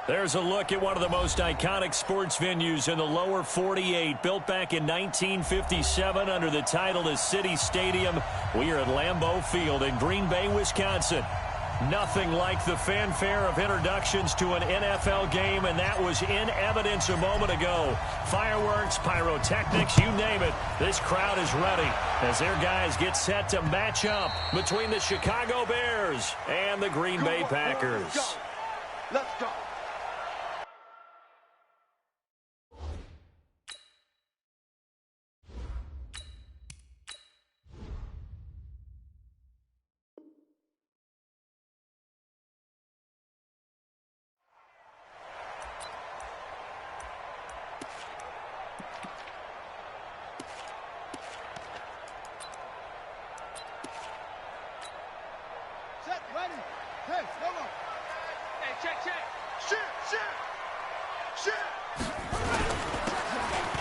There's a look at one of the most iconic sports venues in the lower 48, built back in 1957 under the title of City Stadium. We are at Lambeau Field in Green Bay, Wisconsin. Nothing like the fanfare of introductions to an NFL game, and that was in evidence a moment ago. Fireworks, pyrotechnics, you name it. This crowd is ready as their guys get set to match up between the Chicago Bears and the Green Bay Packers. Let's go.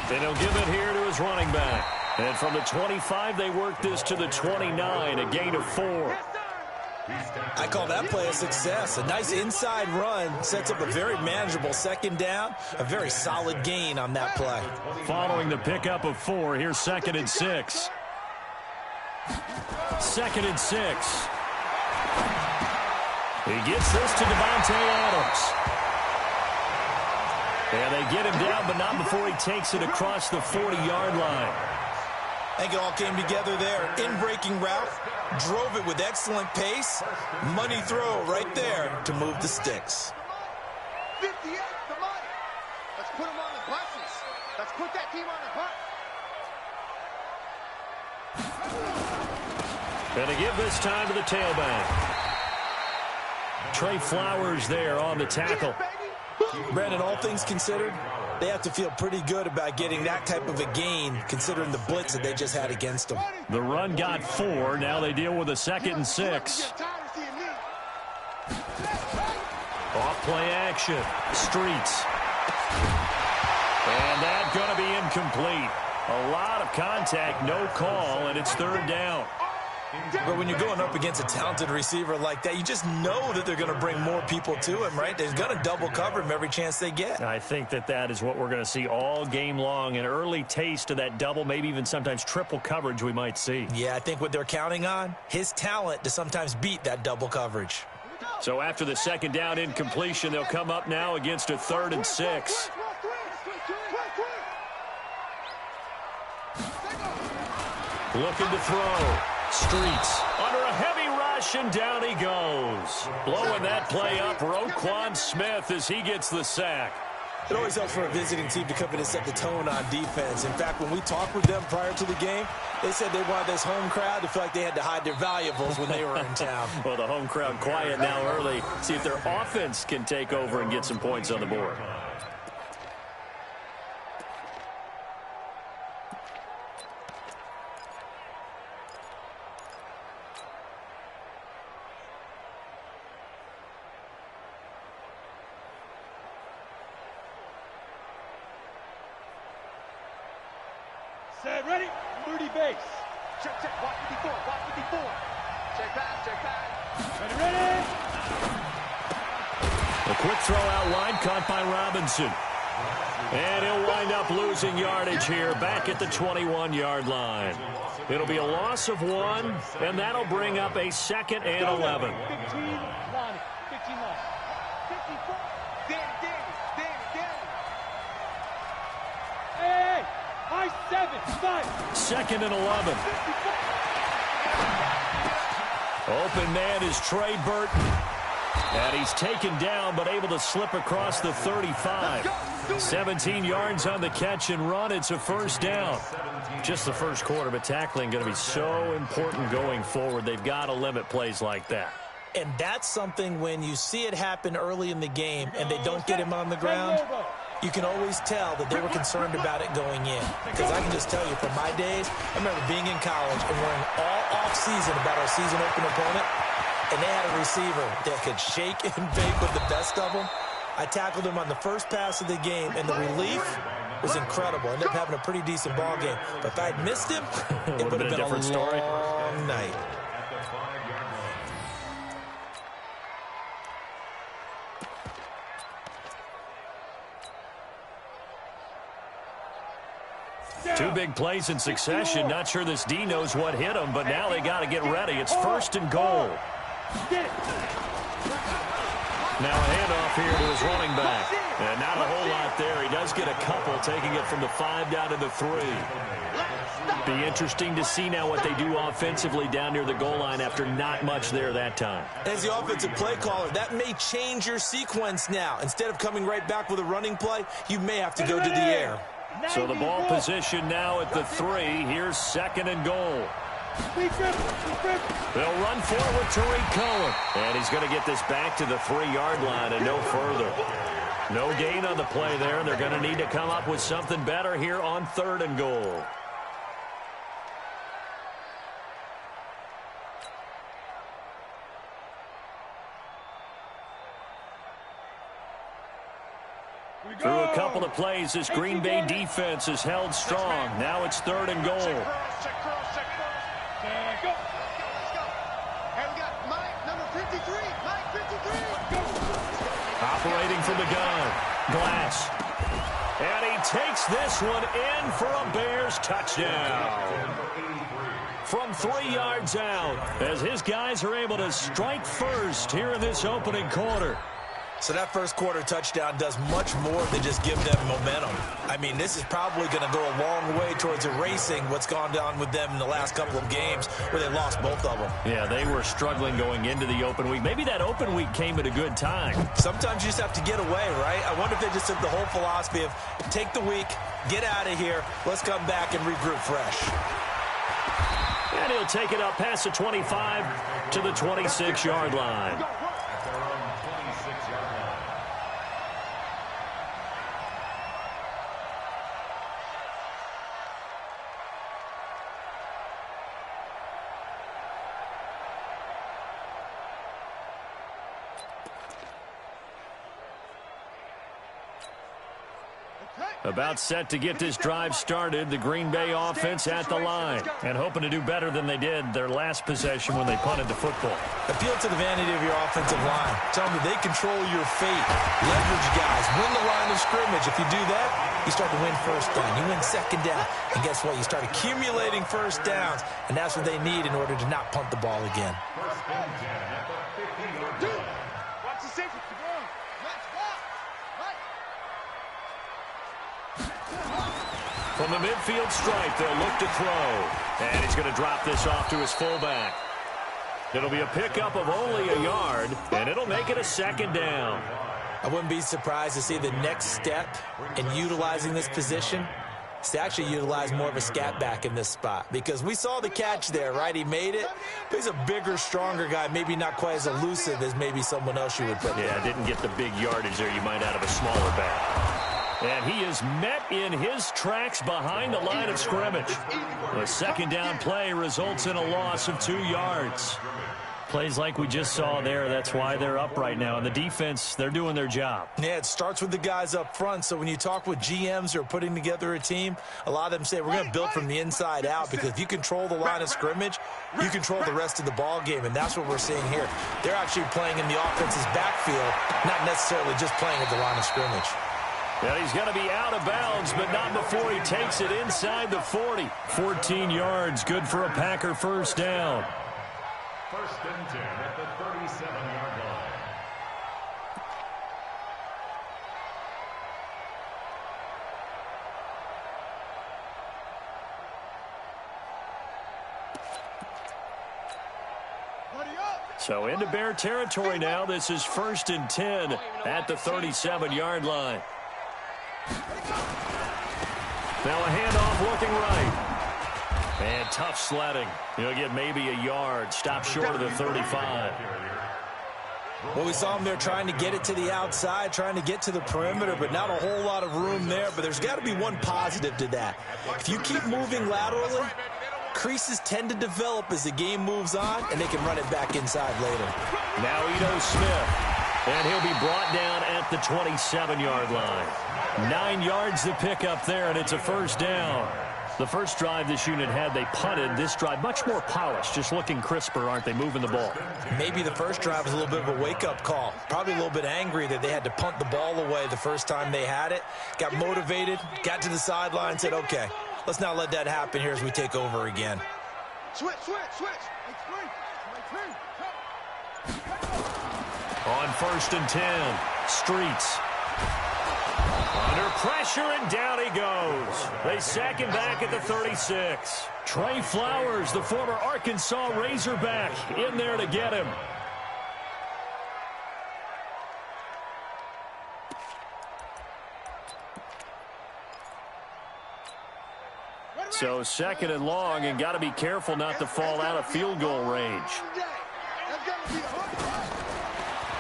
And he'll give it here to his running back. And from the 25, they work this to the 29, a gain of 4. I call that play a success. A nice inside run sets up a very manageable second down, a very solid gain on that play. Following the pickup of 4, here's 2nd and 6. 2nd and 6. He gets this to Devontae Adams. And they get him down, but not before he takes it across the 40-yard line. I think it all came together there. In-breaking route, drove it with excellent pace. Money throw right there to move the sticks. 58, the money. Let's put him on the buses. Let's put that team on the bus. And they give this time to the tailback. Trey Flowers there on the tackle. Brandon, all things considered, they have to feel pretty good about getting that type of a gain, considering the blitz that they just had against them. The run got 4. Now they deal with a 2nd and 6. Off play action. Streets. And that's going to be incomplete. A lot of contact, no call, and it's 3rd down. But when you're going up against a talented receiver like that, you just know that they're going to bring more people to him, right? They're going to double cover him every chance they get. I think that is what we're going to see all game long. An early taste of that double, maybe even sometimes triple coverage we might see. Yeah, I think what they're counting on, his talent to sometimes beat that double coverage. So after the 2nd down incompletion, they'll come up now against a 3rd and 6. Looking to throw. Streets under a heavy rush, and down he goes. Blowing that play up, Roquan Smith, as he gets the sack. It always helps for a visiting team to come in and set the tone on defense. In fact, when we talked with them prior to the game, they said they wanted this home crowd to feel like they had to hide their valuables when they were in town. Well, the home crowd quiet now early. See if their offense can take over and get some points on the board. Set, ready, 30 base. Check, watch 54, watch 54. Check back. Ready. A quick throw out wide, caught by Robinson. And he'll wind up losing yardage here, back at the 21-yard line. It'll be a loss of 1, and that'll bring up a 2nd and 11. 15 line. 54. Danny. Hey! High 7, 5. 2nd and 11. Open man is Trey Burton. And he's taken down, but able to slip across the 35. 17 yards on the catch and run. It's a 1st down. Just the first quarter, but tackling going to be so important going forward. They've got to limit plays like that. And that's something when you see it happen early in the game and they don't get him on the ground, you can always tell that they were concerned about it going in. Because I can just tell you, from my days, I remember being in college and worrying all off-season about our season open opponent, and they had a receiver that could shake and bake with the best of them. I tackled him on the first pass of the game, and the relief was incredible. I ended up having a pretty decent ball game. But if I'd missed him, it would have been a different story. Long night. Two big plays in succession. Not sure this D knows what hit him, but now they got to get ready. It's 1st and goal. Now a handoff here to his running back. And not a whole lot there. He does get a couple, taking it from the 5 down to the 3. Be interesting to see now what they do offensively down near the goal line after not much there that time. As the offensive play caller, that may change your sequence now. Instead of coming right back with a running play, you may have to go to the air. So the ball position now at the 3. Here's 2nd and goal. They'll run forward Tariq Cohen. And he's going to get this back to the 3-yard line and no further. No gain on the play there. They're going to need to come up with something better here on 3rd and goal. Through a couple of plays, this Green Bay defense is held strong. Now it's 3rd and goal. Operating from the gun, Glass. And he takes this one in for a Bears touchdown. From 3 yards out, as his guys are able to strike first here in this opening quarter. So that first quarter touchdown does much more than just give them momentum. I mean, this is probably going to go a long way towards erasing what's gone down with them in the last couple of games where they lost both of them. Yeah, they were struggling going into the open week. Maybe that open week came at a good time. Sometimes you just have to get away, right? I wonder if they just took the whole philosophy of take the week, get out of here, let's come back and regroup fresh. And he'll take it up past the 25 to the 26-yard line. About set to get this drive started. The Green Bay offense at the line and hoping to do better than they did their last possession when they punted the football. Appeal to the vanity of your offensive line. Tell them that they control your fate. Leverage guys. Win the line of scrimmage. If you do that, you start to win first down. You win 2nd down. And guess what? You start accumulating first downs. And that's what they need in order to not punt the ball again. Watch the safety. From the midfield stripe, they'll look to throw. And he's going to drop this off to his fullback. It'll be a pickup of only a yard, and it'll make it a 2nd down. I wouldn't be surprised to see the next step in utilizing this position is to actually utilize more of a scat back in this spot. Because we saw the catch there, right? He made it. But he's a bigger, stronger guy, maybe not quite as elusive as maybe someone else you would put there. Yeah, didn't get the big yardage there you might out of a smaller back. And he is met in his tracks behind the line of scrimmage. The 2nd down play results in a loss of 2 yards. Plays like we just saw there, that's why they're up right now. And the defense, they're doing their job. Yeah, it starts with the guys up front. So when you talk with GMs who are putting together a team, a lot of them say we're going to build from the inside out, because if you control the line of scrimmage, you control the rest of the ball game. And that's what we're seeing here. They're actually playing in the offense's backfield, not necessarily just playing at the line of scrimmage. And he's going to be out of bounds, but not before he takes it inside the 40. 14 yards, good for a Packer first down. 1st and 10 at the 37-yard line. So into Bear territory now. This is 1st and 10 at the 37-yard line. Now a handoff looking right. And tough sledding. He'll get maybe a yard. Stop short of the 35. Well, we saw him there trying to get it to the outside, trying to get to the perimeter, but not a whole lot of room there. But there's got to be one positive to that. If you keep moving laterally, creases tend to develop as the game moves on, and they can run it back inside later. Now Ito Smith. And he'll be brought down at the 27-yard line. 9 yards to pick up there, and it's a first down. The first drive this unit had, they punted. This drive, much more polished, just looking crisper, aren't they, moving the ball? Maybe the first drive was a little bit of a wake-up call. Probably a little bit angry that they had to punt the ball away the first time they had it. Got motivated, got to the sideline, said, okay, Let's not let that happen here as we take over again. Switch. On 1st and 10, Streets. Under pressure, and down he goes. They sack him back at the 36. Trey Flowers, the former Arkansas Razorback, in there to get him. So 2nd and long, and got to be careful not to fall out of field goal range.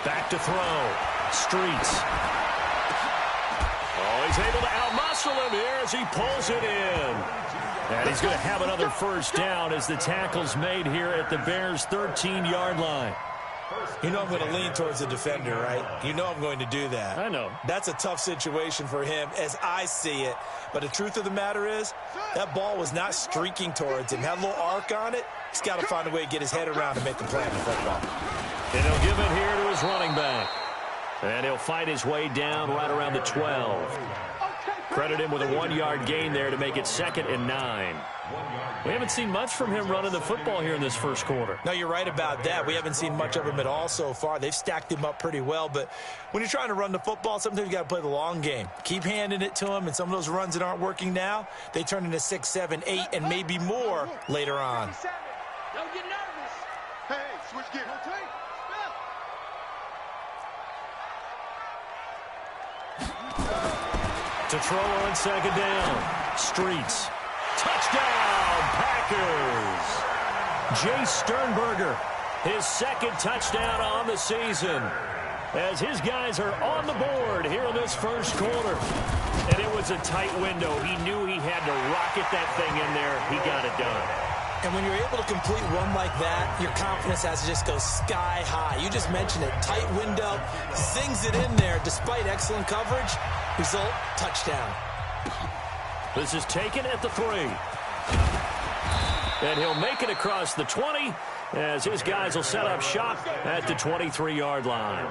Back to throw. Streets. Oh, he's able to outmuscle him here as he pulls it in. And he's going to have another first down as the tackle's made here at the Bears' 13-yard line. You know I'm going to lean towards the defender, right? You know I'm going to do that. I know. That's a tough situation for him as I see it. But the truth of the matter is, that ball was not streaking towards him. Had a little arc on it. He's got to find a way to get his head around and make a play on the football. And he'll give it here to his running back. And he'll fight his way down right around the 12. Credit him with a 1-yard gain there to make it 2nd and 9. We haven't seen much from him running the football here in this first quarter. No, you're right about that. We haven't seen much of him at all so far. They've stacked him up pretty well, but when you're trying to run the football, sometimes you got to play the long game. Keep handing it to him, and some of those runs that aren't working now, they turn into 6, 7, 8, and maybe more later on. Don't get nervous. Hey, switch gears. To throw on 2nd down. Streets. Touchdown, Packers. Jay Sternberger, his 2nd touchdown on the season, as his guys are on the board here in this first quarter. And it was a tight window. He knew he had to rocket that thing in there. He got it done. And when you're able to complete one like that, your confidence has to just go sky high. You just mentioned it. Tight window, zings it in there despite excellent coverage. Result, touchdown. This is taken at the 3. And he'll make it across the 20 as his guys will set up shop at the 23-yard line.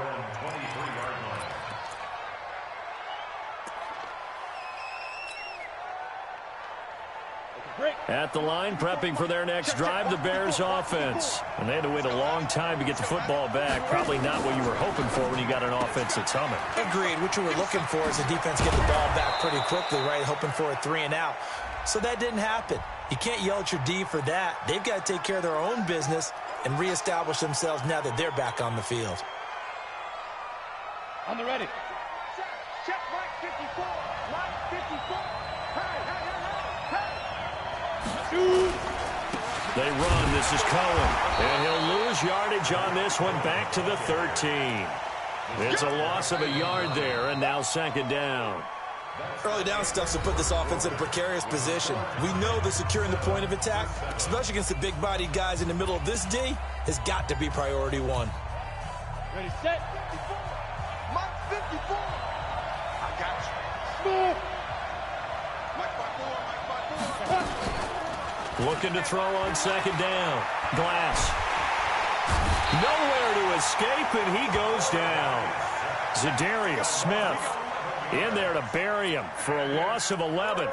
At the line, prepping for their next drive, the Bears offense. And they had to wait a long time to get the football back. Probably not what you were hoping for when you got an offense that's humming. Agreed. What you were looking for is the defense get the ball back pretty quickly, right? Hoping for a 3 and out. So that didn't happen. You can't yell at your D for that. They've got to take care of their own business and reestablish themselves now that they're back on the field. On the ready. Check Mike 54. Mike 54. They run. This is Cohen. And he'll lose yardage on this one back to the 13. It's a loss of a yard there, and now 2nd down. Early down stuff to put this offense in a precarious position. We know that securing the point of attack, especially against the big-bodied guys in the middle of this D, has got to be priority 1. Ready, set. 54. Mike 54. I got you. Smooth. Mike 54. Looking to throw on 2nd down. Glass. Nowhere to escape, and he goes down. Zadarius Smith in there to bury him for a loss of 11.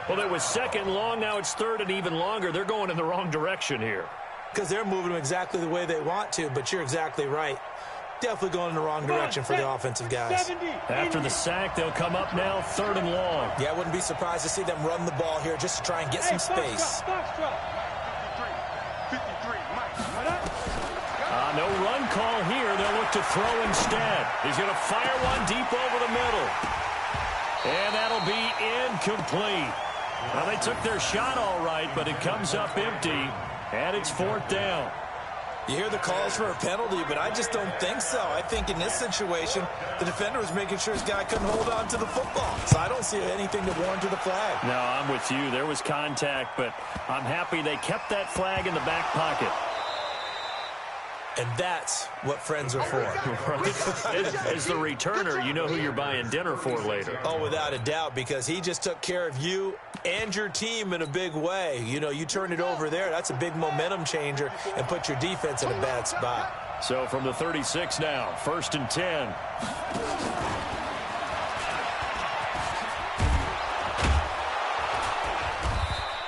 Well, it was 2nd long. Now it's 3rd and even longer. They're going in the wrong direction here. Because they're moving them exactly the way they want to, but you're exactly right. Definitely going in the wrong direction for the offensive guys. After the sack, they'll come up now 3rd and long. Yeah, I wouldn't be surprised to see them run the ball here just to try and get some space. No run call here. They'll look to throw instead. He's going to fire one deep over the middle. And that'll be incomplete. Well, they took their shot all right, but it comes up empty, and it's 4th down. You hear the calls for a penalty, but I just don't think so. I think in this situation, the defender was making sure his guy couldn't hold on to the football. So I don't see anything to warrant to the flag. No, I'm with you. There was contact, but I'm happy they kept that flag in the back pocket. And that's what friends are for. As the returner, you know who you're buying dinner for later. Oh, without a doubt, because he just took care of you and your team in a big way. You know, you turn it over there, that's a big momentum changer, and put your defense in a bad spot. So from the 36 now, 1st and 10.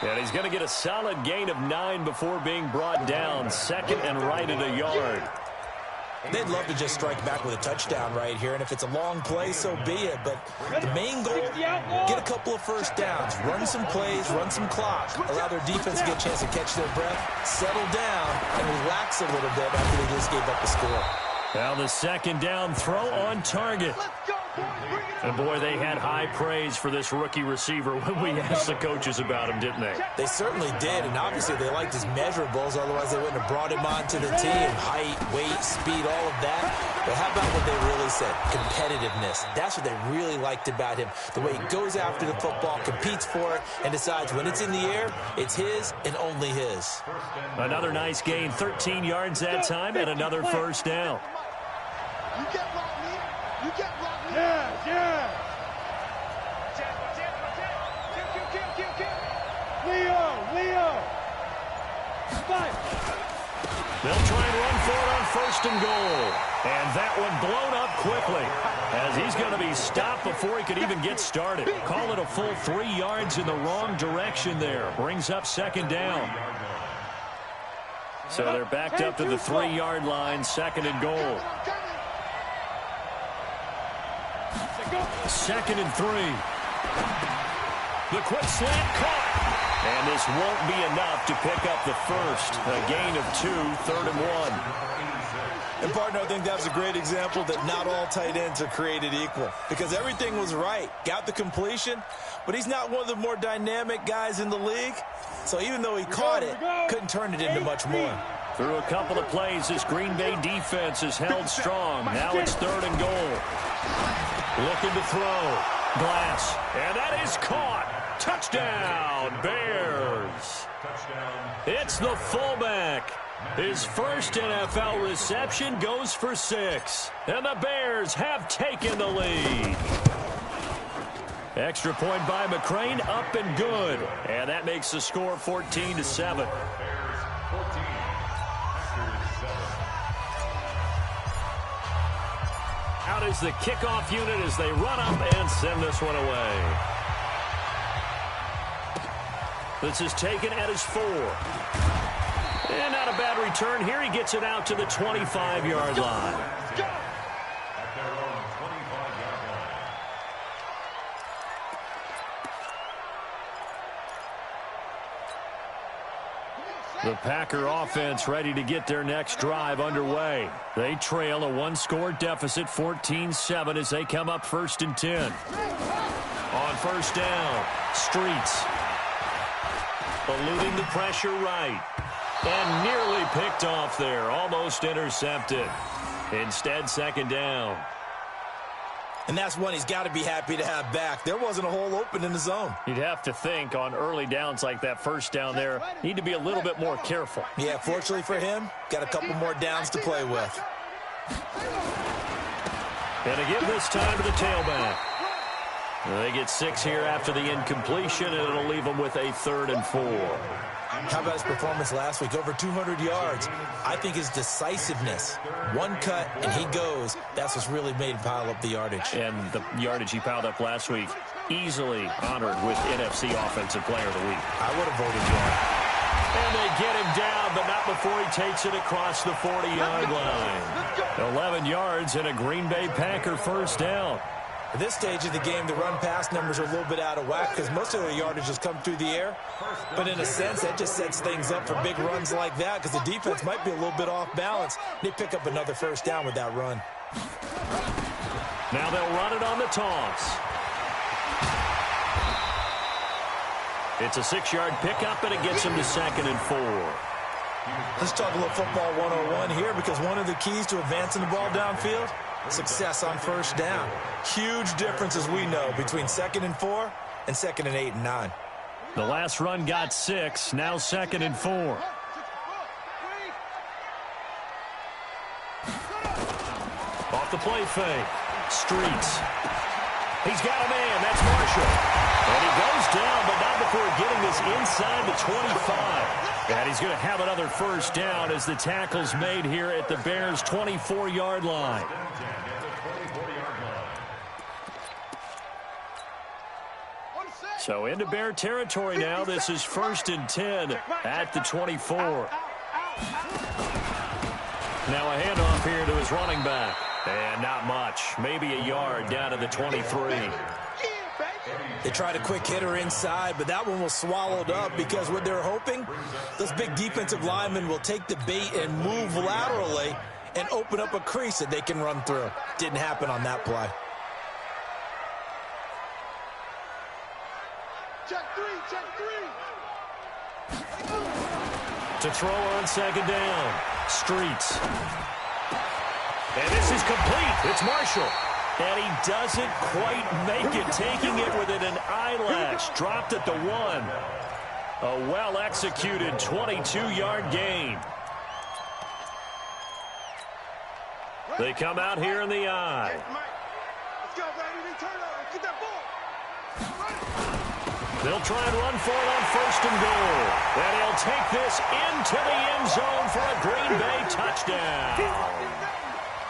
And he's going to get a solid gain of 9 before being brought down. Second and right at a yard. They'd love to just strike back with a touchdown right here, and if it's a long play, so be it. But the main goal, get a couple of first downs, run some plays, run some clock, allow their defense to get a chance to catch their breath, settle down, and relax a little bit after they just gave up the score. Now the second down throw on target. And, boy, they had high praise for this rookie receiver when we asked the coaches about him, didn't they? They certainly did, and obviously they liked his measurables. Otherwise, they wouldn't have brought him onto the team. Height, weight, speed, all of that. But how about what they really said? Competitiveness. That's what they really liked about him. The way he goes after the football, competes for it, and decides when it's in the air, it's his and only his. Another nice gain, 13 yards that time, and another first down. You get Rodney. You get Rodney. Yeah. Leo. Fight. They'll try and run for it on first and goal. And that one blown up quickly as he's going to be stopped before he could even get started. Call it a full 3 yards in the wrong direction there. Brings up second down. So they're backed up to the 3-yard line, second and goal. Second and 3. The quick slant caught. And this won't be enough to pick up the first. A gain of 2, third and 1. And, partner, I think that was a great example that not all tight ends are created equal. Because everything was right. Got the completion, but he's not one of the more dynamic guys in the league. So even though he caught it, couldn't turn it into much more. Through a couple of plays, this Green Bay defense is held strong. Now it's third and goal. Looking to throw. Glass. And that is caught. Touchdown, Bears. It's the fullback. His first NFL reception goes for 6. And the Bears have taken the lead. Extra point by McCrane, up and good. And that makes the score 14-7. Out is the kickoff unit as they run up and send this one away. This is taken at his 4. And not a bad return here. He gets it out to the 25-yard line. The Packer offense ready to get their next drive underway. They trail a 1-score deficit, 14-7, as they come up first and 10. On first down, Streets. Eluding the pressure right. And nearly picked off there. Almost intercepted. Instead, second down. And that's one he's got to be happy to have back. There wasn't a hole open in the zone. You'd have to think on early downs like that first down there, need to be a little bit more careful. Yeah, fortunately for him, got a couple more downs to play with. And to give this time to the tailback. They get 6 here after the incompletion, and it'll leave them with a third and 4. How about his performance last week? Over 200 yards. I think his decisiveness, one cut and he goes, that's what's really made him pile up the yardage. And the yardage he piled up last week, easily honored with NFC Offensive Player of the Week. I would have voted for him. And they get him down, but not before he takes it across the 40-yard line. 11 yards and a Green Bay Packer first down. At this stage of the game, the run-pass numbers are a little bit out of whack because most of their yardage has come through the air. But in a sense, that just sets things up for big runs like that because the defense might be a little bit off balance. They pick up another first down with that run. Now they'll run it on the toss. It's a 6-yard pickup, and it gets them to second and 4. Let's talk a little football 101 here because one of the keys to advancing the ball downfield, success on first down. Huge difference, as we know, between second and 4 and second and 8 and 9. The last run got 6, now second and 4. Off the play fake. Streets. He's got a man. That's Marshall. And he goes down, but not before getting this inside the 25. And he's going to have another first down as the tackle's made here at the Bears' 24-yard line. So into Bear territory now. This is 1st and 10 at the 24. Now a handoff here to his running back. And not much. Maybe a yard down to the 23. They tried a quick hitter inside, but that one was swallowed up because what they're hoping, those big defensive linemen will take the bait and move laterally and open up a crease that they can run through. Didn't happen on that play. Check three. To throw on 2nd down. Streets. And this is complete. It's Marshall. And he doesn't quite make it, taking it within an eyelash. Dropped at the 1. A well-executed 22-yard gain. They come out here in the eye. Let's go, Brady. Turnover. Get that ball. They'll try and run for it on 1st and goal. And he'll take this into the end zone for a Green Bay touchdown.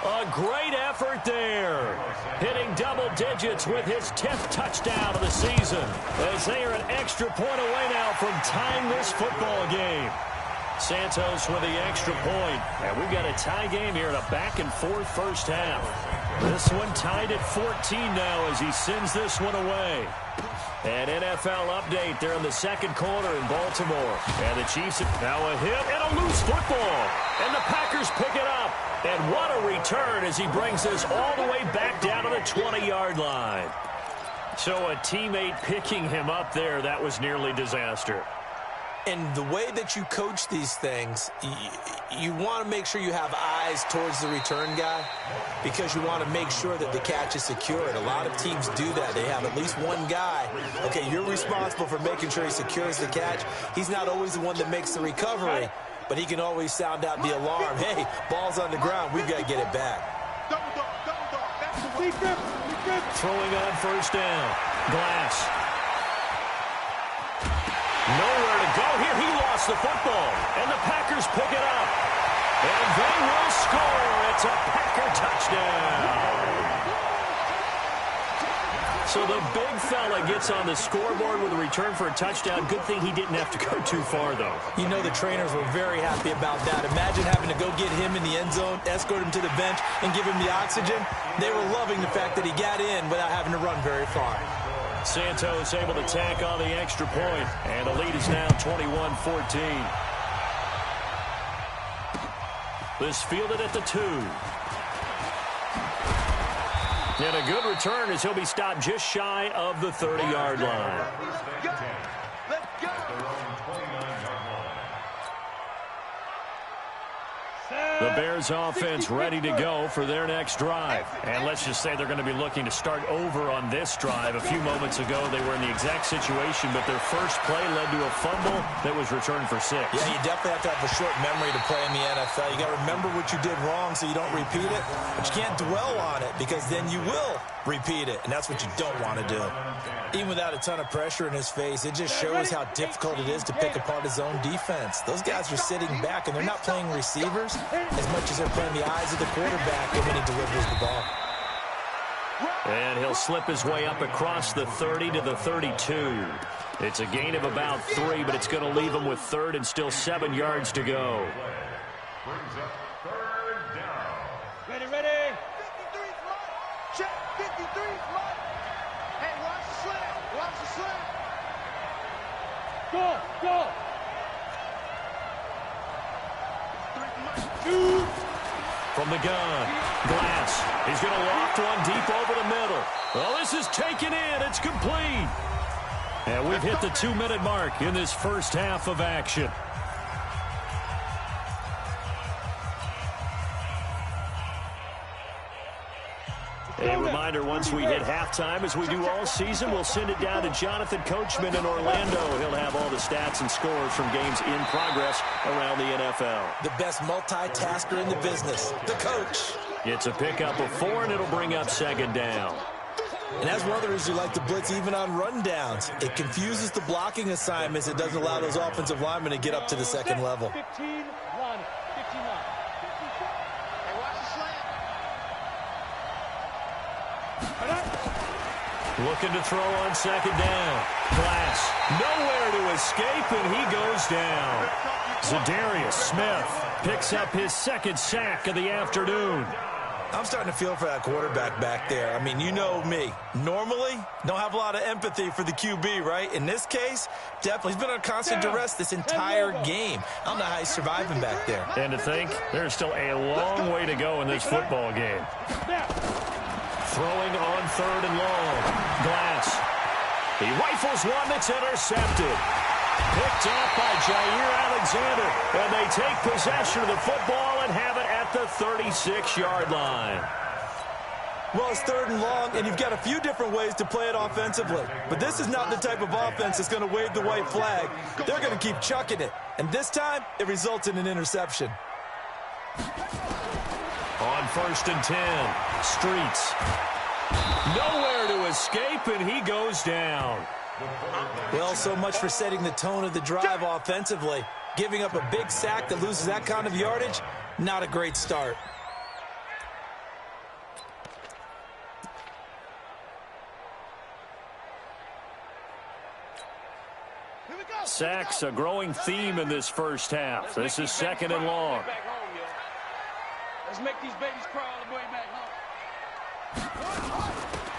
A great effort there. Hitting double digits with his 10th touchdown of the season. As they are an extra point away now from tying this football game. Santos with the extra point. And we've got a tie game here in a back-and-forth first half. This one tied at 14 now as he sends this one away. An NFL update there in the 2nd quarter in Baltimore. And the Chiefs now a hit and a loose football. And the Packers pick it up. And what a return as he brings this all the way back down to the 20-yard line. So a teammate picking him up there, that was nearly disaster. And the way that you coach these things, you want to make sure you have eyes towards the return guy because you want to make sure that the catch is secured. A lot of teams do that. They have at least one guy. Okay, you're responsible for making sure he secures the catch. He's not always the one that makes the recovery, but he can always sound out the alarm. Hey, ball's on the ground. We've got to get it back. Throwing on 1st down. Glass. Nowhere to go here. He lost the football. And the Packers pick it up. And they will score. It's a Packer touchdown. So the big fella gets on the scoreboard with a return for a touchdown. Good thing he didn't have to go too far, though. You know the trainers were very happy about that. Imagine having to go get him in the end zone, escort him to the bench, and give him the oxygen. They were loving the fact that he got in without having to run very far. Santos able to tack on the extra point, and the lead is now 21-14. This fielded at the 2. And a good return as he'll be stopped just shy of the 30-yard line. Let's go. The Bears offense ready to go for their next drive. And let's just say they're going to be looking to start over on this drive. A few moments ago, they were in the exact situation, but their first play led to a fumble that was returned for 6. Yeah, you definitely have to have a short memory to play in the NFL. You got to remember what you did wrong so you don't repeat it, but you can't dwell on it because then you will repeat it, and that's what you don't want to do. Even without a ton of pressure in his face, it just shows how difficult it is to pick apart his own defense. Those guys are sitting back, and they're not playing receivers as much as they're playing the eyes of the quarterback when he delivers the ball. And he'll slip his way up across the 30 to the 32. It's a gain of about 3, but it's going to leave him with 3rd and still 7 yards to go. Brings up 3rd down. Ready. 53 front. Check. 53 front. Hey, watch the slant. Watch the slant. Go. From the gun, Glass. He's going to loft one deep over the middle. Well, this is taken in. It's complete. And we've hit the 2-minute mark in this first half of action. A reminder, once we hit halftime, as we do all season, we'll send it down to Jonathan Coachman in Orlando. He'll have all the stats and scores from games in progress around the NFL. The best multitasker in the business, the coach. It's a pickup of 4, and it'll bring up 2nd down. And that's one of the reasons you like to blitz even on rundowns. It confuses the blocking assignments. It doesn't allow those offensive linemen to get up to the second level. 15 line. 15 line. Hey, watch the slant. Looking to throw on second down. Glass nowhere to escape, and he goes down. Zadarius Smith picks up his second sack of the afternoon. I'm starting to feel for that quarterback back there. I mean, you know me. Normally, don't have a lot of empathy for the QB, right? In this case, definitely. He's been on constant duress this entire game. I don't know how he's surviving back there. And to think, there's still a long way to go in this football game. Throwing on third and long. Glass. He rifles one that's intercepted. Picked off by Jair Alexander. And they take possession of the football and have it at the 36-yard line. Well, it's third and long, and you've got a few different ways to play it offensively. But this is not the type of offense that's going to wave the white flag. They're going to keep chucking it. And this time, it results in an interception. On first and 10, Streets. Nowhere to escape, and he goes down. Well, so much for setting the tone of the drive offensively. Giving up a big sack that loses that kind of yardage, not a great start. Sacks, a growing theme in this first half. This is second and long. Let's make these babies cry all the way back home.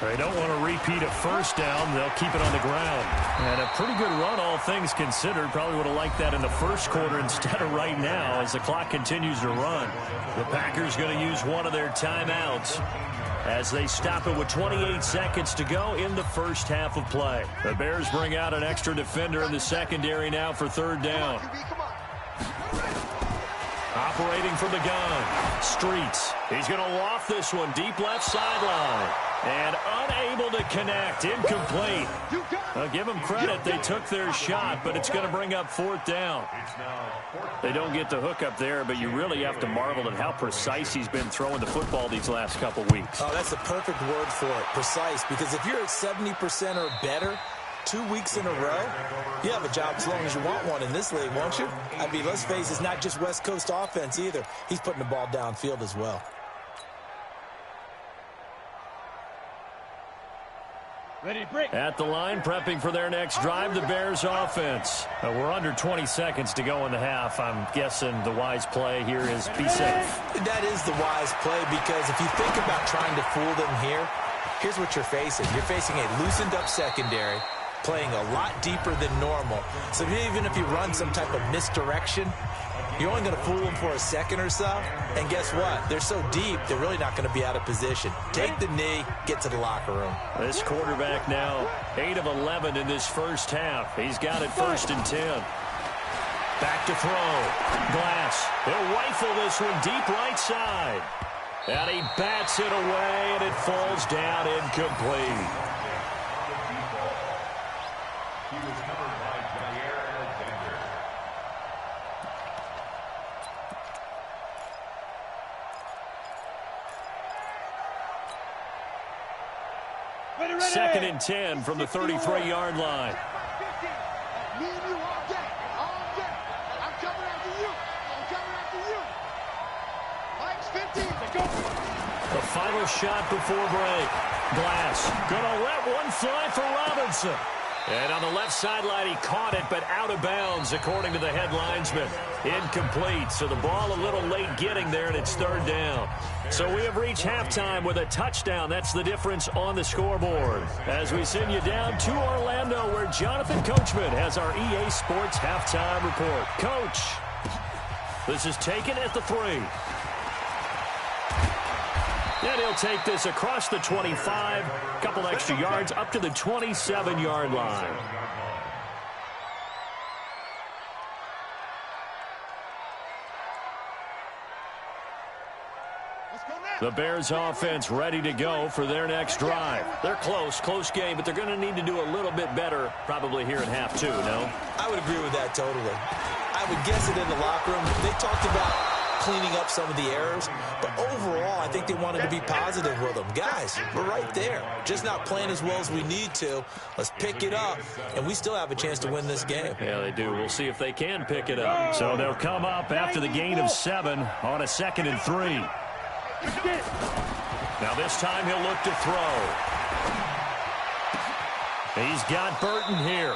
They don't want to repeat a first down. They'll keep it on the ground. And a pretty good run, all things considered. Probably would have liked that in the first quarter instead of right now as the clock continues to run. The Packers going to use one of their timeouts as they stop it with 28 seconds to go in the first half of play. The Bears bring out an extra defender in the secondary now for third down. Operating from the gun, Streets. He's going to loft this one deep left sideline. And unable to connect, incomplete. I'll give them credit, they took their shot, but it's going to bring up fourth down. They don't get the hook up there, but you really have to marvel at how precise he's been throwing the football these last couple weeks. Oh, that's the perfect word for it, precise, because if you're at 70% or better 2 weeks in a row, you have a job as long as you want one in this league, won't you? I mean, let's face it, it's not just West Coast offense either. He's putting the ball downfield as well. Ready to break. At the line, prepping for their next drive, the Bears offense. We're under 20 seconds to go in the half. I'm guessing the wise play here is be safe. That is the wise play, because if you think about trying to fool them here, here's what you're facing. You're facing a loosened up secondary, playing a lot deeper than normal. So even if you run some type of misdirection, you're only going to fool them for a second or so. And guess what? They're so deep, they're really not going to be out of position. Take the knee, get to the locker room. This quarterback now 8 of 11 in this first half. He's got it first and 10. Back to throw. Glass. He'll rifle this one deep right side. And he bats it away, and it falls down incomplete. He was covered by Jair Alexander. Second and 10 from the 33-yard line. Me and you all day. All day. I'm coming after you. I'm coming after you. Mike's 15. Let's go. The final shot before break. Glass gonna let one fly for Robinson. And on the left sideline, he caught it, but out of bounds, according to the head linesman. Incomplete, so the ball a little late getting there, and it's third down. So we have reached halftime with a touchdown. That's the difference on the scoreboard. As we send you down to Orlando, where Jonathan Coachman has our EA Sports halftime report. Coach, this is taken at the 3. And he'll take this across the 25, a couple extra yards up to the 27-yard line. The Bears offense ready to go for their next drive. They're close game, but they're going to need to do a little bit better probably here in half 2, no? I would agree with that totally. I would guess it in the locker room. They talked about cleaning up some of the errors, but overall, I think they wanted to be positive with them. Guys, we're right there. Just not playing as well as we need to. Let's pick it up, and we still have a chance to win this game. Yeah, they do. We'll see if they can pick it up. So they'll come up after the gain of 7 on a 2nd and 3. Now this time he'll look to throw. He's got Burton here.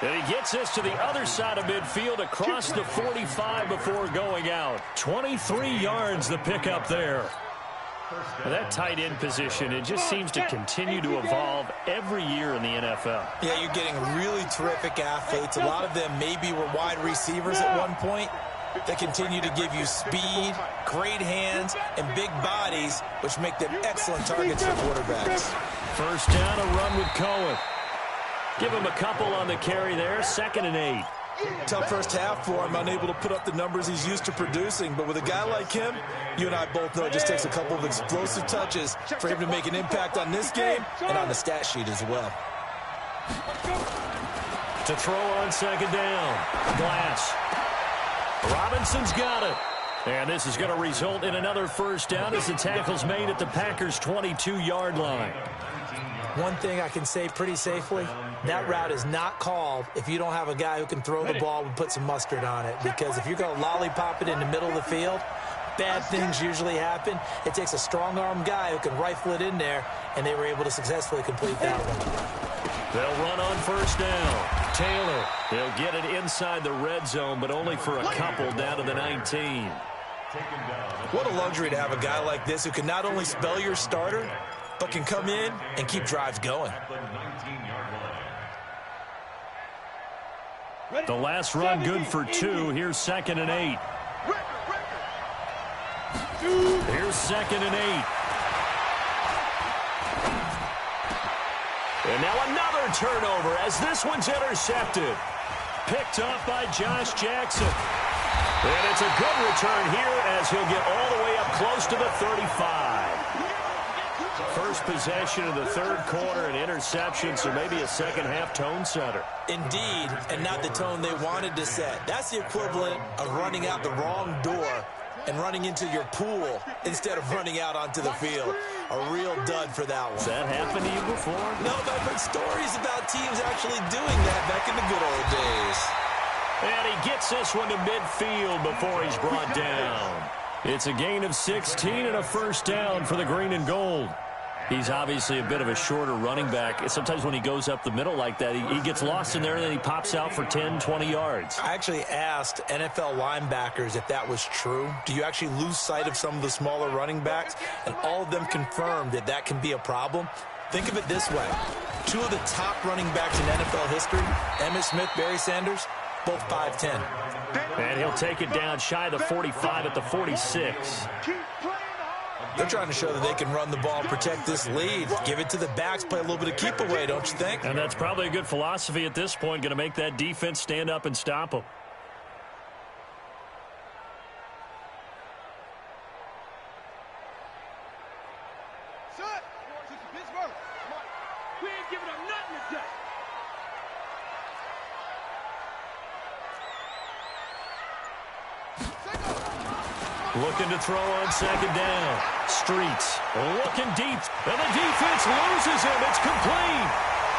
And he gets us to the other side of midfield across the 45 before going out. 23 yards the pickup there. Now that tight end position, it just seems to continue to evolve every year in the NFL. Yeah, you're getting really terrific athletes. A lot of them maybe were wide receivers at one point. They continue to give you speed, great hands, and big bodies, which make them excellent targets for quarterbacks. First down, a run with Cohen. Give him a couple on the carry there, 2nd and 8. Tough first half for him, unable to put up the numbers he's used to producing. But with a guy like him, you and I both know it just takes a couple of explosive touches for him to make an impact on this game and on the stat sheet as well. To throw on 2nd down, Glass. Robinson's got it. And this is going to result in another first down as the tackle's made at the Packers' 22-yard line. One thing I can say pretty safely, that route is not called if you don't have a guy who can throw the ball and put some mustard on it. Because if you're going to lollipop it in the middle of the field, bad things usually happen. It takes a strong-arm guy who can rifle it in there, and they were able to successfully complete that one. They'll run on first down. Taylor, he'll get it inside the red zone, but only for a couple down to the 19. What a luxury to have a guy like this who can not only spell your starter, but can come in and keep drives going. The last run good for 2. Here's 2nd and 8. Here's 2nd and 8. And now another turnover as this one's intercepted. Picked up by Josh Jackson. And it's a good return here as he'll get all the way up close to the 35. First possession of the 3rd quarter, an interception, so maybe a second-half tone setter. Indeed, and not the tone they wanted to set. That's the equivalent of running out the wrong door and running into your pool instead of running out onto the field. A real dud for that one. Has that happened to you before? No, but I've heard stories about teams actually doing that back in the good old days. And he gets this one to midfield before he's brought down. It's a gain of 16 and a first down for the green and gold. He's obviously a bit of a shorter running back. Sometimes when he goes up the middle like that, he gets lost in there and then he pops out for 10, 20 yards. I actually asked NFL linebackers if that was true. Do you actually lose sight of some of the smaller running backs? And all of them confirmed that that can be a problem. Think of it this way. 2 of the top running backs in NFL history, Emmitt Smith, Barry Sanders, both 5'10". And he'll take it down shy of the 45 at the 46. They're trying to show that they can run the ball, protect this lead, give it to the backs, play a little bit of keep away, don't you think? And that's probably a good philosophy at this point, going to make that defense stand up and stop them. We ain't giving up nothing today. Looking to throw on 2nd down. Streets looking deep. And the defense loses him. It's complete.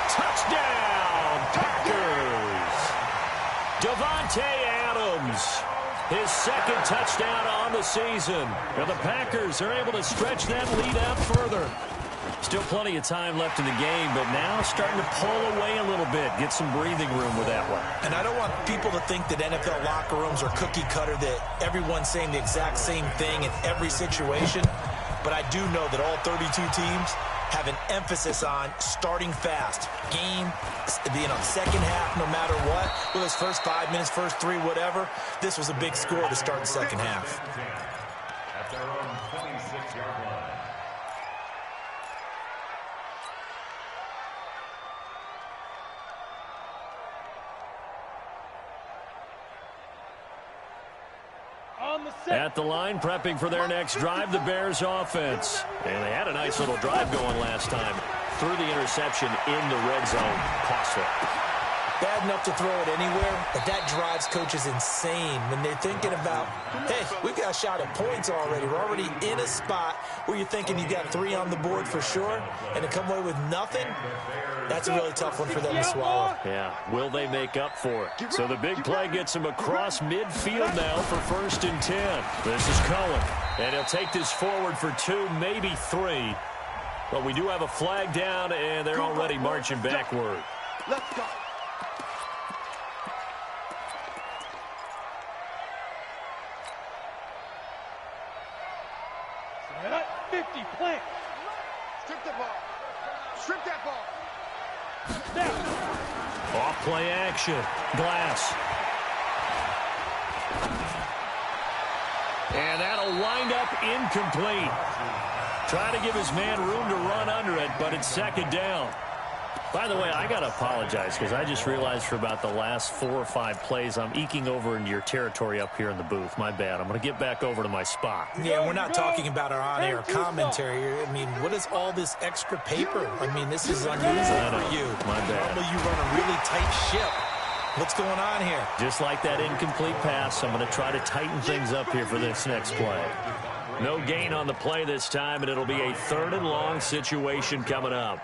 Touchdown, Packers. Davante Adams. His 2nd touchdown on the season. And the Packers are able to stretch that lead out further. Still plenty of time left in the game, but now starting to pull away a little bit. Get some breathing room with that one. And I don't want people to think that NFL locker rooms are cookie cutter, that everyone's saying the exact same thing in every situation. But I do know that all 32 teams have an emphasis on starting fast. Game being on second half no matter what. Whether it's first 5 minutes, first 3, whatever. This was a big score to start the second half. At their own 26-yard line. At the line, prepping for their next drive, the Bears offense. And they had a nice little drive going last time. Threw the interception in the red zone. Costly. Bad enough to throw it anywhere, but that drives coaches insane when they're thinking about, hey, we've got a shot at points already. We're already in a spot where you're thinking you got 3 on the board for sure, and to come away with nothing, that's a really tough one for them to swallow. Yeah, will they make up for it? So the big play gets him across midfield now for 1st and 10. This is Cohen, and he'll take this forward for 2, maybe 3. But we do have a flag down, and they're already marching backward. Let's go. Set up. 50, plant. Strip the ball. Strip that ball. Snap. Off play action. Glass. And that'll wind up incomplete. Trying to give his man room to run under it, but it's second down. By the way, I got to apologize because I just realized for about the last 4 or 5 plays, I'm eking over into your territory up here in the booth. My bad. I'm going to get back over to my spot. Yeah, we're not talking about our on-air commentary. I mean, what is all this extra paper? I mean, this is unusual for you. My bad. Normally you run a really tight ship. What's going on here? Just like that incomplete pass, I'm going to try to tighten things up here for this next play. No gain on the play this time, and it'll be a 3rd and long situation coming up.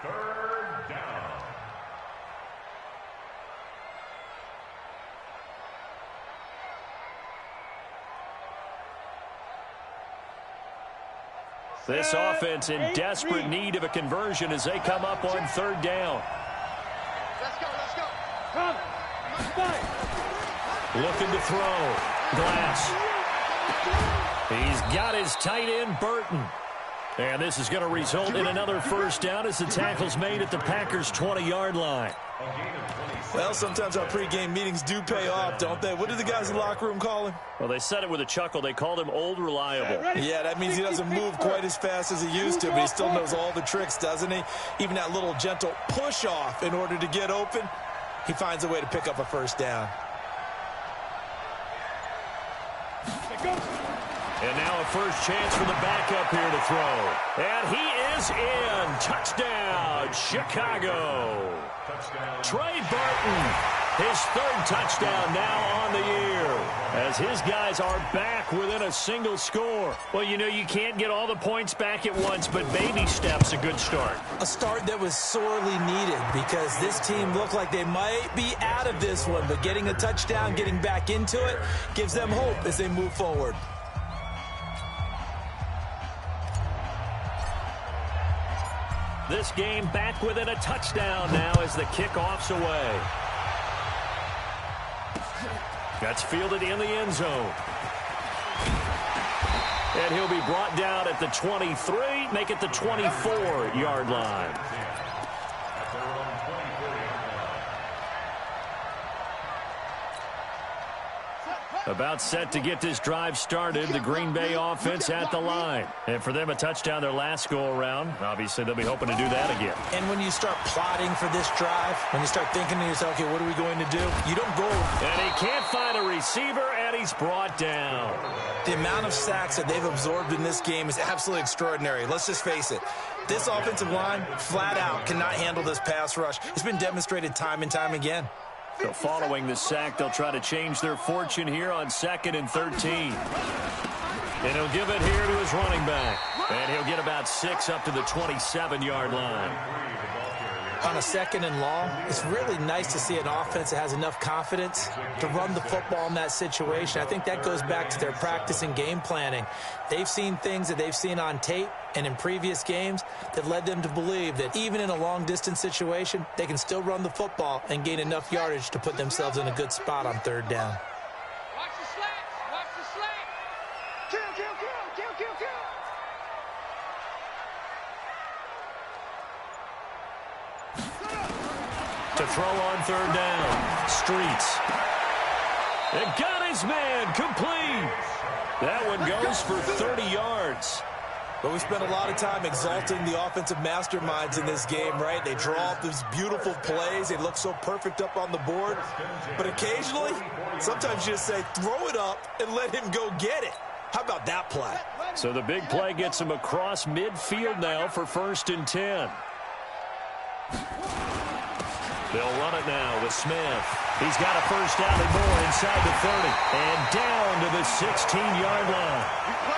This offense in desperate need of a conversion as they come up on 3rd down. Let's go, let's go. Come. Looking to throw. Glass. He's got his tight end, Burton. And this is going to result in another first down as the tackle's made at the Packers' 20-yard line. Well, sometimes our pregame meetings do pay off, don't they? What did the guys in the locker room call him? Well, they said it with a chuckle. They called him Old Reliable. Yeah, that means he doesn't move quite as fast as he used to, but he still knows all the tricks, doesn't he? Even that little gentle push-off in order to get open, he finds a way to pick up a first down. And now a first chance for the backup here to throw. And he is in. Touchdown, Chicago. Trey Burton, his 3rd touchdown now on the year, as his guys are back within a single score. Well, you know, you can't get all the points back at once, but baby steps a good start. A start that was sorely needed because this team looked like they might be out of this one, but getting a touchdown, getting back into it, gives them hope as they move forward. This game back within a touchdown now as the kickoff's away. That's fielded in the end zone. And he'll be brought down at the 23, make it the 24-yard line. About set to get this drive started, the Green Bay offense at the line. And for them, a touchdown their last go-around. Obviously, they'll be hoping to do that again. And when you start plotting for this drive, when you start thinking to yourself, okay, what are we going to do? You don't go. And he can't find a receiver, and he's brought down. The amount of sacks that they've absorbed in this game is absolutely extraordinary. Let's just face it. This offensive line, flat out, cannot handle this pass rush. It's been demonstrated time and time again. So following the sack, they'll try to change their fortune here on 2nd and 13. And he'll give it here to his running back. And he'll get about 6 up to the 27-yard line. On a 2nd and long, it's really nice to see an offense that has enough confidence to run the football in that situation. I think that goes back to their practice and game planning. They've seen things that they've seen on tape and in previous games that led them to believe that even in a long-distance situation, they can still run the football and gain enough yardage to put themselves in a good spot on 3rd down. Watch the slants. Watch the slant. Kill, kill, kill, kill, kill, kill. To throw on 3rd down. Streets. And got his man complete. That one goes for 30 yards. But we spent a lot of time exalting the offensive masterminds in this game, right? They draw up these beautiful plays. They look so perfect up on the board. But occasionally, sometimes you just say, throw it up and let him go get it. How about that play? So the big play gets him across midfield now for 1st and 10. They'll run it now with Smith. He's got a first down and more inside the 30. And down to the 16-yard line.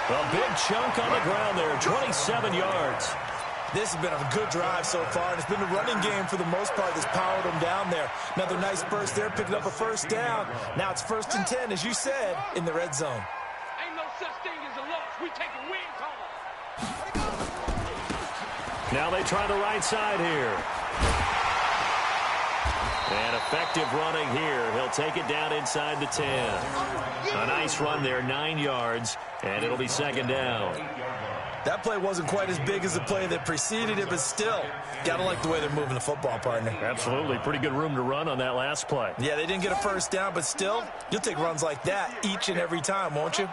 A big chunk on the ground there, 27 yards. This has been a good drive so far, and it's been the running game for the most part that's powered them down there. Another nice burst there, picking up a first down. Now it's 1st and 10, as you said, in the red zone. Ain't no such thing as a loss. We take a win call. Now they try the right side here. And effective running here. He'll take it down inside the 10. A nice run there, 9 yards, and it'll be second down. That play wasn't quite as big as the play that preceded it, but still, got to like the way they're moving the football, partner. Absolutely. Pretty good room to run on that last play. Yeah, they didn't get a first down, but still, you'll take runs like that each and every time, won't you?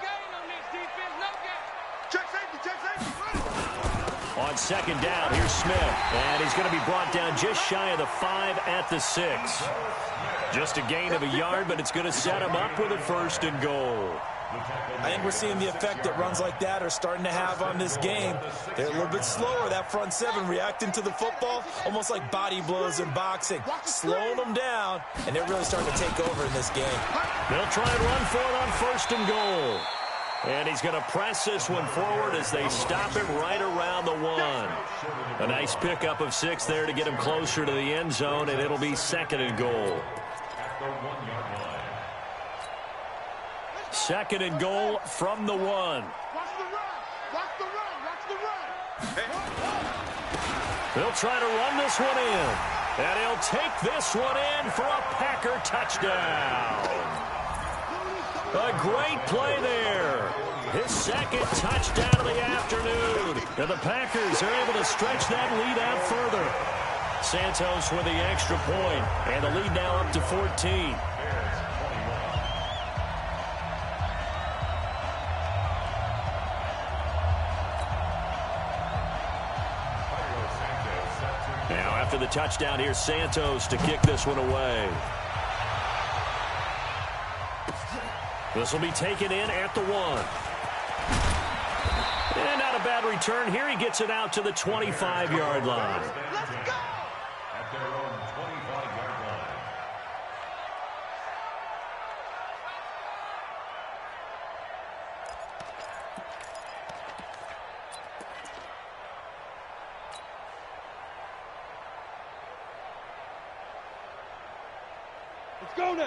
On second down, here's Smith, and he's going to be brought down just shy of the 5 at the 6. Just a gain of a yard, but it's going to set him up with a 1st and goal. I think we're seeing the effect that runs like that are starting to have on this game. They're a little bit slower, that front 7, reacting to the football, almost like body blows in boxing, slowing them down, and they're really starting to take over in this game. They'll try and run for it on 1st and goal. And he's going to press this one forward as they stop him right around the 1. A nice pickup of 6 there to get him closer to the end zone, and it'll be 2nd and goal. 2nd and goal from the 1. Watch the run. Watch the run. Watch the run. They'll try to run this one in. And he'll take this one in for a Packer touchdown. A great play there. His 2nd touchdown of the afternoon. And the Packers are able to stretch that lead out further. Santos with the extra point, and the lead now up to 14. Now after the touchdown, here's Santos to kick this one away. This will be taken in at the 1. And not a bad return here. He gets it out to the 25-yard line. Let's go. At their own 25-yard line.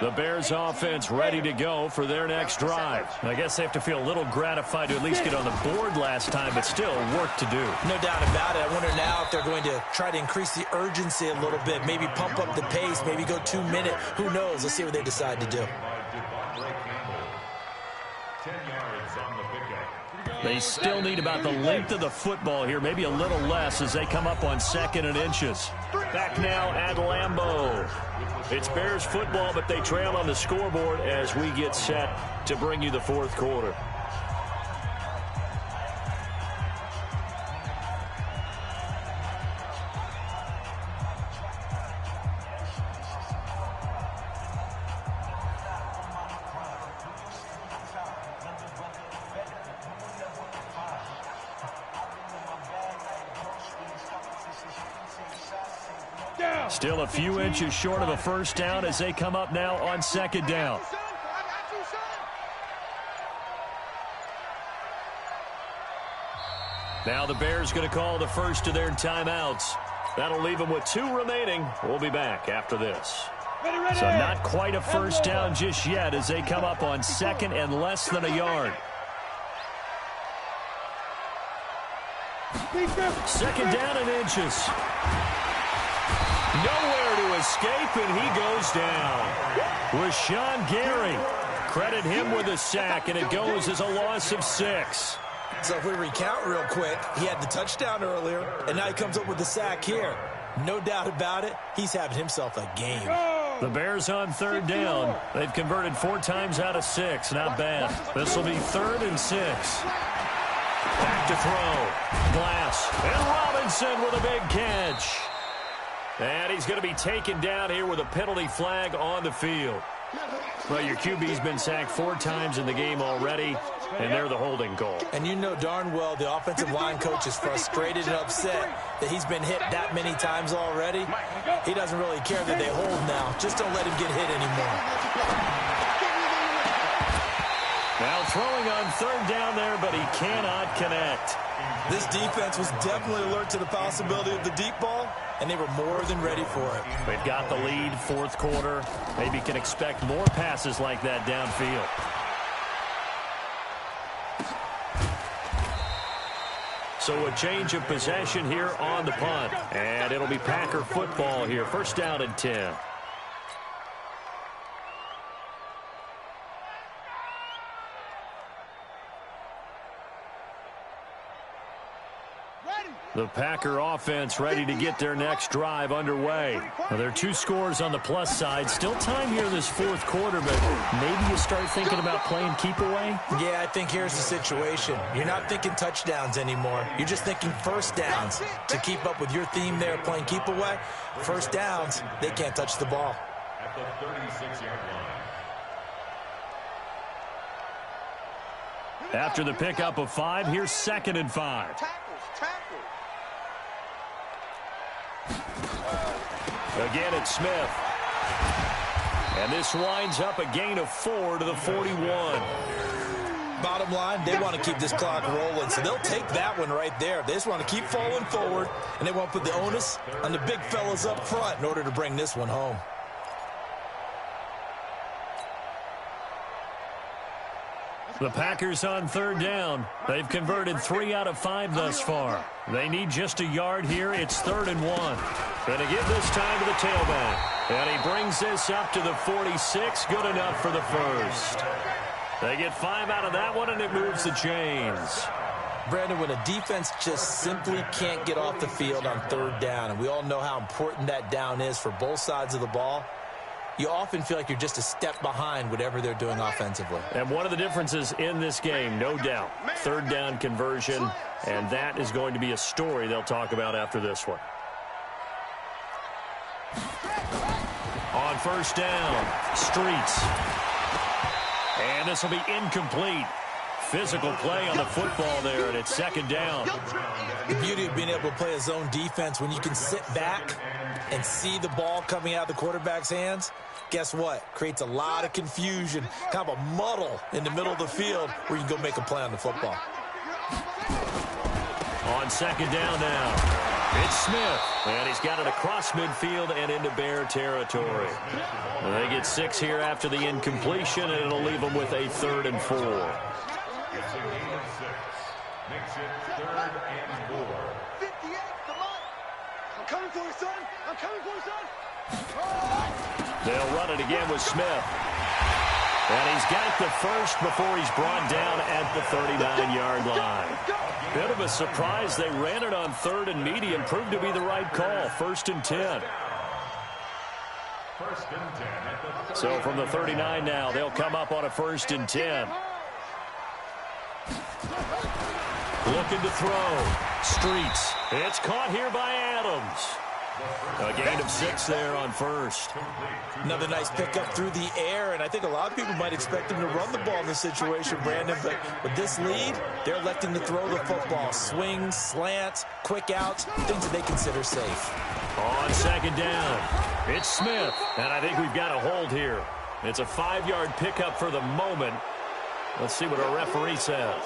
The Bears offense ready to go for their next drive. I guess they have to feel a little gratified to at least get on the board last time, but still work to do. No doubt about it. I wonder now if they're going to try to increase the urgency a little bit, maybe pump up the pace, maybe go 2-minute. Who knows? Let's see what they decide to do. 10 yards on the pickup. They still need about the length of the football here, maybe a little less as they come up on 2nd and inches. Back now at Lambeau. It's Bears football, but they trail on the scoreboard as we get set to bring you the 4th quarter. Still a few inches short of a 1st down as they come up now on 2nd down. Now the Bears going to call the first of their timeouts. That'll leave them with 2 remaining. We'll be back after this. So not quite a 1st down just yet as they come up on 2nd and less than a yard. 2nd down and inches. Nowhere to escape, and he goes down. Rashawn Gary, credit him with a sack, and it goes as a loss of 6. So if we recount real quick, he had the touchdown earlier, and now he comes up with the sack here. No doubt about it, he's having himself a game. The Bears on 3rd down. They've converted 4 times out of 6. Not bad. This will be 3rd and 6. Back to throw. Glass. And Robinson with a big catch. And he's going to be taken down here with a penalty flag on the field. Well, your QB's been sacked 4 times in the game already, and they're the holding call. And you know darn well the offensive line coach is frustrated and upset that he's been hit that many times already. He doesn't really care that they hold now. Just don't let him get hit anymore. Now throwing on 3rd down there, but he cannot connect. This defense was definitely alert to the possibility of the deep ball, and they were more than ready for it. They've got the lead, 4th quarter. Maybe can expect more passes like that downfield. So a change of possession here on the punt. And it'll be Packer football here. 1st down and 10. The Packer offense ready to get their next drive underway. Well, there are 2 scores on the plus side. Still time here in this fourth quarter, but maybe you start thinking about playing keep away? Yeah, I think here's the situation. You're not thinking touchdowns anymore. You're just thinking first downs. To keep up with your theme there, playing keep away, first downs, they can't touch the ball. At the 36-yard line. After the pickup of 5, here's 2nd and 5. Again, it's Smith. And this winds up a gain of 4 to the 41. Bottom line, they want to keep this clock rolling, so they'll take that one right there. They just want to keep falling forward, and they want to put the onus on the big fellas up front in order to bring this one home. The Packers on 3rd down. They've converted 3 out of 5 thus far. They need just a yard here. It's 3rd and 1. Going to give this time to the tailback. And he brings this up to the 46. Good enough for the first. They get 5 out of that one, and it moves the chains. Brandon, when a defense just simply can't get off the field on 3rd down, and we all know how important that down is for both sides of the ball, you often feel like you're just a step behind whatever they're doing offensively. And one of the differences in this game, no doubt, 3rd down conversion, and that is going to be a story they'll talk about after this one. On 1st down, Streets. And this will be incomplete. Physical play on the football there, and it's 2nd down. The beauty of being able to play a zone defense, when you can sit back and see the ball coming out of the quarterback's hands, guess what? Creates a lot of confusion, kind of a muddle in the middle of the field where you can go make a play on the football. On 2nd down now, it's Smith, and he's got it across midfield and into Bear territory. They get 6 here after the incompletion, and it'll leave them with a 3rd and 4. It's a gain of 6. Makes it 3rd and 4. 58, come on. I'm coming for you, son. I'm coming for you, son. They'll run it again with Smith. And he's got the first before he's brought down at the 39-yard line. Bit of a surprise. They ran it on 3rd and medium. Proved to be the right call. 1st and 10. So from the 39 now, they'll come up on a 1st and 10. Looking to throw. Streets. It's caught here by Adams. A gain of 6 there on 1st. Another nice pickup through the air, and I think a lot of people might expect him to run the ball in this situation, Brandon, but with this lead, they're electing to throw the football. Swings, slants, quick outs, things that they consider safe. On 2nd down, it's Smith, and I think we've got a hold here. It's a 5-yard pickup for the moment. Let's see what our referee says.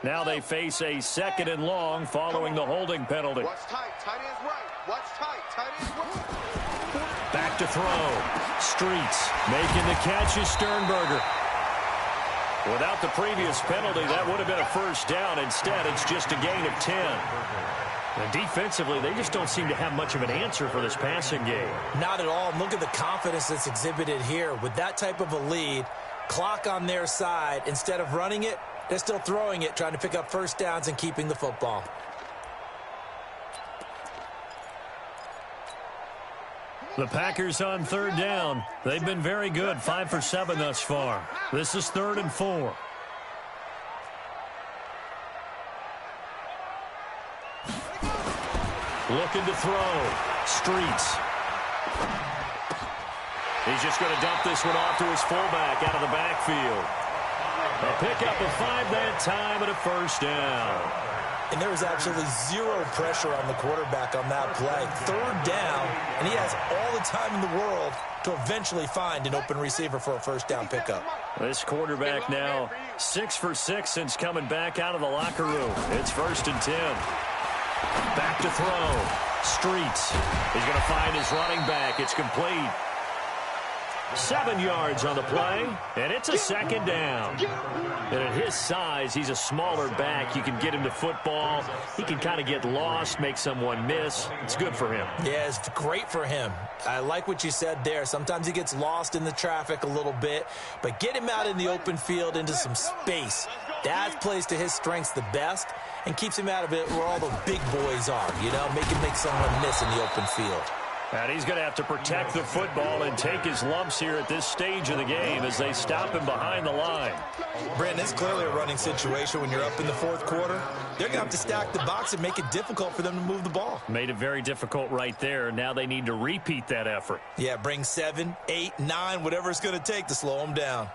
Now they face a 2nd and long following the holding penalty. Watch tight. Tight ends right. Watch tight. Tight ends right. Back to throw. Streets making the catch is Sternberger. Without the previous penalty, that would have been a 1st down. Instead, it's just a gain of 10. And defensively, they just don't seem to have much of an answer for this passing game. Not at all. Look at the confidence that's exhibited here. With that type of a lead, clock on their side, instead of running it, they're still throwing it, trying to pick up 1st downs and keeping the football. The Packers on 3rd down. They've been very good, 5 for 7 thus far. This is 3rd and 4. Looking to throw. Streets. He's just going to dump this one off to his fullback out of the backfield. A pickup of 5 that time and a 1st down. And there was absolutely zero pressure on the quarterback on that play. 3rd down, and he has all the time in the world to eventually find an open receiver for a 1st down pickup. This quarterback now 6 for 6 since coming back out of the locker room. It's 1st and 10. Back to throw. Streets. He's going to find his running back. It's complete. 7 yards on the play, and it's a second down. And at his size, he's a smaller back. You can get him to football. He can kind of get lost, make someone miss. It's good for him. Yeah, it's great for him. I like what you said there. Sometimes he gets lost in the traffic a little bit, but get him out in the open field into some space. That plays to his strengths the best and keeps him out of it where all the big boys are, make him make someone miss in the open field. And he's going to have to protect the football and take his lumps here at this stage of the game as they stop him behind the line. Brandon, it's clearly a running situation when you're up in the fourth quarter. They're going to have to stack the box and make it difficult for them to move the ball. Made it very difficult right there. Now they need to repeat that effort. Yeah, bring 7, 8, 9, whatever it's going to take to slow them down.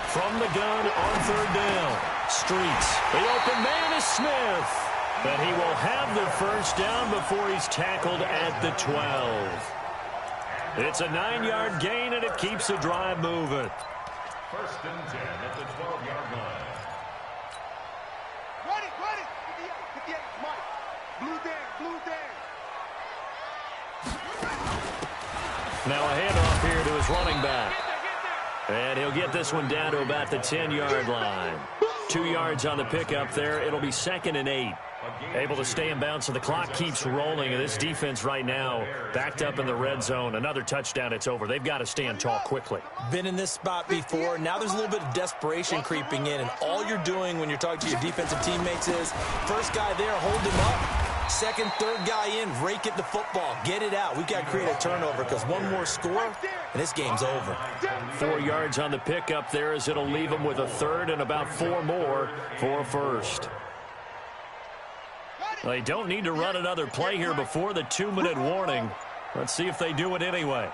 From the gun on third down. Streets. The open man is Smith. But he will have the first down before he's tackled at the 12. It's a 9-yard gain, and it keeps the drive moving. First and 10 at the 12-yard line. Ready. 58, Mike. Blue Dan. Now a handoff here to his running back. And he'll get this one down to about the 10-yard line. 2 yards on the pickup there. It'll be 2nd and 8. Able to stay in bounds, so the clock keeps rolling. And this defense right now backed up in the red zone. Another touchdown, it's over. They've got to stand tall quickly. Been in this spot before. Now there's a little bit of desperation creeping in. And all you're doing when you're talking to your defensive teammates is, first guy there, hold him up. Second, third guy in, rake it the football. Get it out. We've got to create a turnover because one more score, and this game's over. 4 yards on the pickup there as it'll leave them with a third and about 4 more for a first. They don't need to run another play here before the 2-minute warning. Let's see if they do it anyway.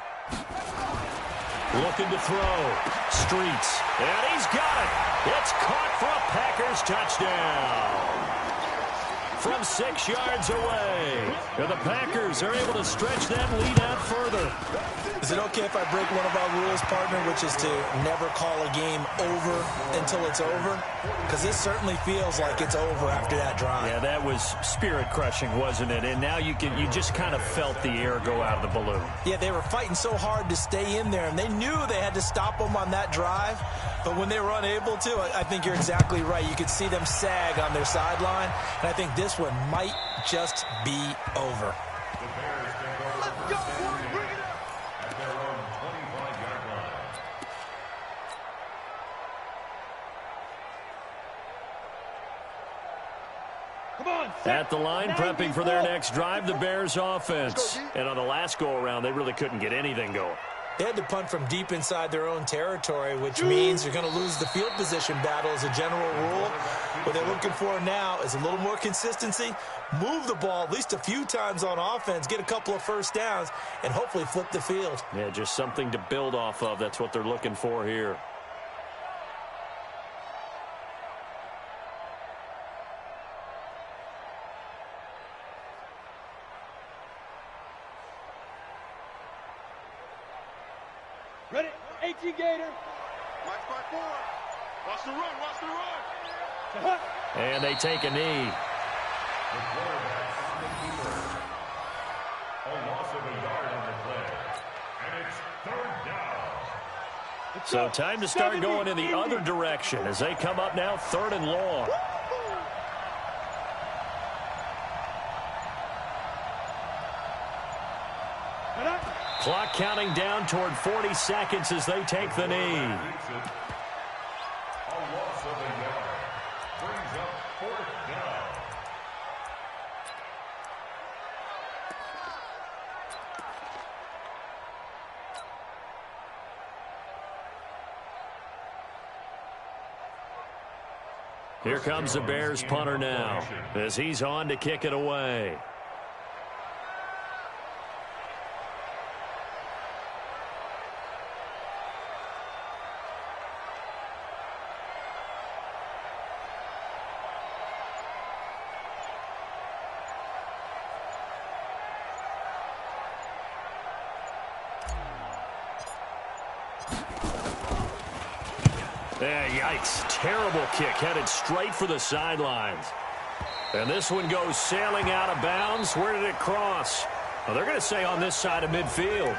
Looking to throw. Streets. And he's got it. It's caught for a Packers touchdown. From 6 yards away. And the Packers are able to stretch that lead out further. Is it okay if I break one of our rules, partner, which is to never call a game over until it's over? Because this certainly feels like it's over after that drive. Yeah, that was spirit-crushing, wasn't it? And now you just kind of felt the air go out of the balloon. Yeah, they were fighting so hard to stay in there, and they knew they had to stop them on that drive. But when they were unable to, I think you're exactly right. You could see them sag on their sideline, and I think this one might just be over. The Bears take over first and 10 at their own 25-yard line. Come on, At the line, prepping for their next drive, the Bears offense. And on the last go-around, they really couldn't get anything going. They had to punt from deep inside their own territory, which means you're going to lose the field position battle as a general rule. What they're looking for now is a little more consistency, move the ball at least a few times on offense, get a couple of first downs, and hopefully flip the field. Yeah, just something to build off of. That's what they're looking for here. Ready? 18 Gator. Watch by 4. Watch the run. And they take a knee. The quarterback on the keeper. A loss of a yard on the play. And it's 3rd down. So time to start going in the other direction as they come up now 3rd and long. Clock counting down toward 40 seconds as they take the knee. A loss of a yard. Brings up 4th down. Here comes the Bears punter now as he's on to kick it away. Yeah, yikes. Terrible kick headed straight for the sidelines. And this one goes sailing out of bounds. Where did it cross? Well, they're going to say on this side of midfield.